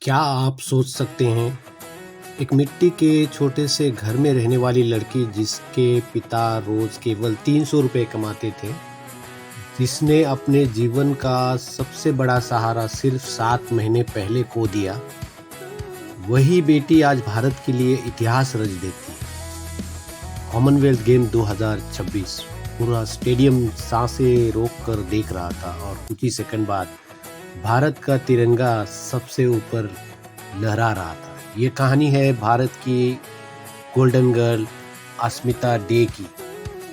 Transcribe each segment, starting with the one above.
क्या आप सोच सकते हैं, एक मिट्टी के छोटे से घर में रहने वाली लड़की जिसके पिता रोज केवल 300 रुपए कमाते थे, जिसने अपने जीवन का सबसे बड़ा सहारा सिर्फ 7 महीने पहले खो दिया, वही बेटी आज भारत के लिए इतिहास रच देती है। कॉमनवेल्थ गेम 2026 पूरा स्टेडियम सांसें रोक कर देख रहा था और कुछ ही सेकंड बाद भारत का तिरंगा सबसे ऊपर लहरा रहा था। ये कहानी है भारत की गोल्डन गर्ल अस्मिता डे की।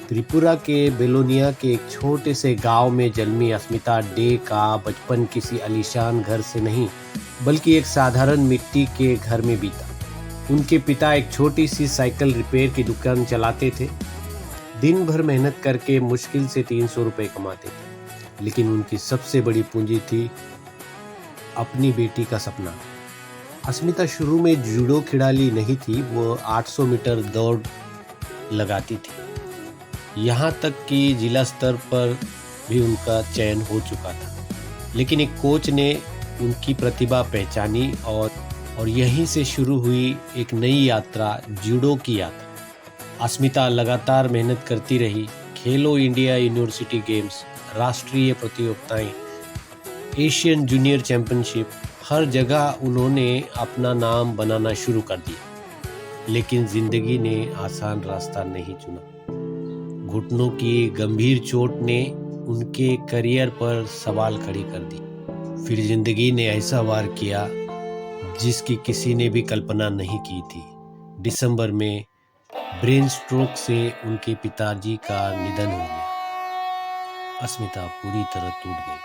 त्रिपुरा के बेलोनिया के एक छोटे से गांव में जन्मी अस्मिता डे का बचपन किसी आलीशान घर से नहीं बल्कि एक साधारण मिट्टी के घर में बीता। उनके पिता एक छोटी सी साइकिल रिपेयर की दुकान चलाते थे। दिन भर मेहनत करके मुश्किल से 300 रुपए कमाते थे, लेकिन उनकी सबसे बड़ी पूंजी थी अपनी बेटी का सपना। अस्मिता शुरू में जूडो खिलाड़ी नहीं थी, वो 800 मीटर दौड़ लगाती थी। यहाँ तक कि जिला स्तर पर भी उनका चयन हो चुका था, लेकिन एक कोच ने उनकी प्रतिभा पहचानी और यहीं से शुरू हुई एक नई यात्रा, जूडो की यात्रा। अस्मिता लगातार मेहनत करती रही। खेलो इंडिया यूनिवर्सिटी गेम्स, राष्ट्रीय प्रतियोगिताएं, एशियन जूनियर चैंपियनशिप, हर जगह उन्होंने अपना नाम बनाना शुरू कर दिया। लेकिन जिंदगी ने आसान रास्ता नहीं चुना। घुटनों की गंभीर चोट ने उनके करियर पर सवाल खड़ी कर दी। फिर जिंदगी ने ऐसा वार किया जिसकी किसी ने भी कल्पना नहीं की थी। दिसंबर में ब्रेन स्ट्रोक से उनके पिताजी का निधन हो गया। अस्मिता पूरी तरह टूट गई।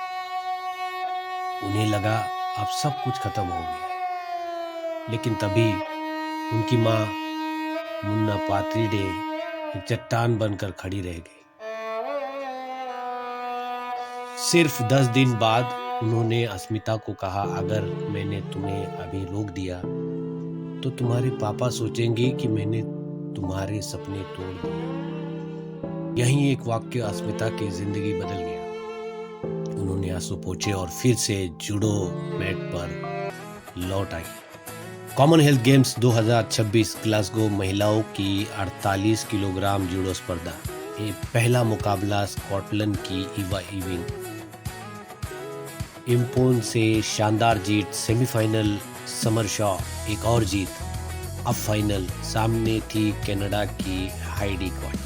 उन्हें लगा अब सब कुछ खत्म हो गया, लेकिन तभी उनकी माँ मुन्ना पात्रीडे एक चट्टान बनकर खड़ी रह गई। सिर्फ 10 दिन बाद उन्होंने अस्मिता को कहा, अगर मैंने तुम्हें अभी रोक दिया तो तुम्हारे पापा सोचेंगे कि मैंने तुम्हारे सपने तोड़ दिए। यही एक वाक्य अस्मिता की जिंदगी बदल गया। उन्होंने आंसू पोंछे और फिर से जूडो मैट पर लौट आई। कॉमनवेल्थ गेम्स 2026 ग्लासगो महिलाओं की 48 किलोग्राम जूडो स्पर्धा। ये पहला मुकाबला स्कॉटलैंड की इवा इविंग इम्पोन से शानदार जीत। सेमीफाइनल समर शॉ एक और जीत। अब फाइनल सामने थी कनाडा की हाइडी क्वाड।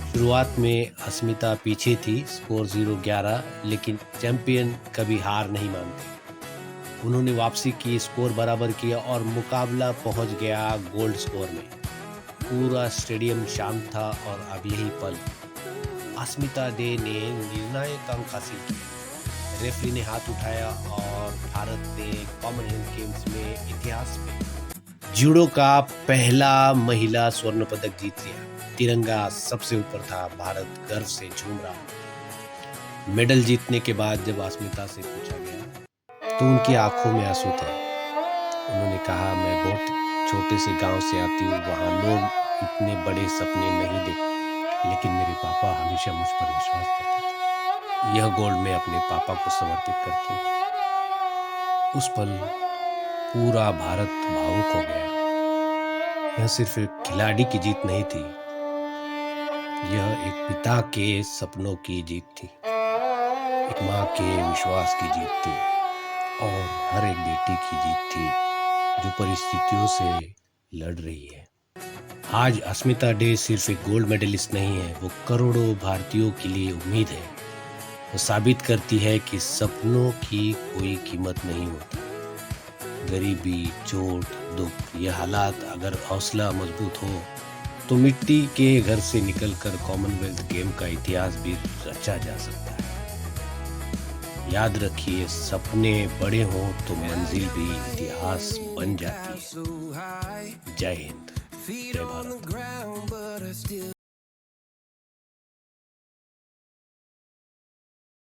शुरुआत में अस्मिता पीछे थी, स्कोर 0-11, लेकिन चैंपियन कभी हार नहीं मानते। उन्होंने वापसी की, स्कोर बराबर किया और मुकाबला पहुंच गया गोल्ड स्कोर में। पूरा स्टेडियम शांत था और अब यही पल अस्मिता डे ने निर्णायक अंक हासिल किया। रेफरी ने हाथ उठाया और भारत ने कॉमनवेल्थ गेम्स में इतिहास में जूडो का पहला महिला स्वर्ण पदक जीत लिया। तिरंगा सबसे ऊपर था, भारत गर्व से झूम रहा। मेडल जीतने के बाद जब अस्मिता से पूछा गया तो उनकी आंखों में आंसू थे। उन्होंने कहा, मैं बहुत छोटे से गांव से आती हूँ, वहाँ लोग इतने बड़े सपने नहीं देखते, लेकिन मेरे पापा हमेशा मुझ पर विश्वास करते थे। यह गोल्ड मैं अपने पापा को समर्पित करती हूँ। उस पल पूरा भारत भावुक हो गया। यह सिर्फ एक खिलाड़ी की जीत नहीं थी, यह एक पिता के सपनों की जीत थी, एक माँ के विश्वास की जीत थी और हर एक बेटी की जीत थी जो परिस्थितियों से लड़ रही है। आज अस्मिता डे सिर्फ एक गोल्ड मेडलिस्ट नहीं है, वो करोड़ों भारतीयों के लिए उम्मीद है। वो साबित करती है कि सपनों की कोई कीमत नहीं होती। गरीबी, चोट, दुख, ये हालात अगर हौसला मजबूत हो तो मिट्टी के घर से निकलकर कॉमनवेल्थ गेम का इतिहास भी रचा जा सकता है। याद रखिए, सपने बड़े हों तो मंजिल भी इतिहास बन जाती है। जय हिंद, जय भारत।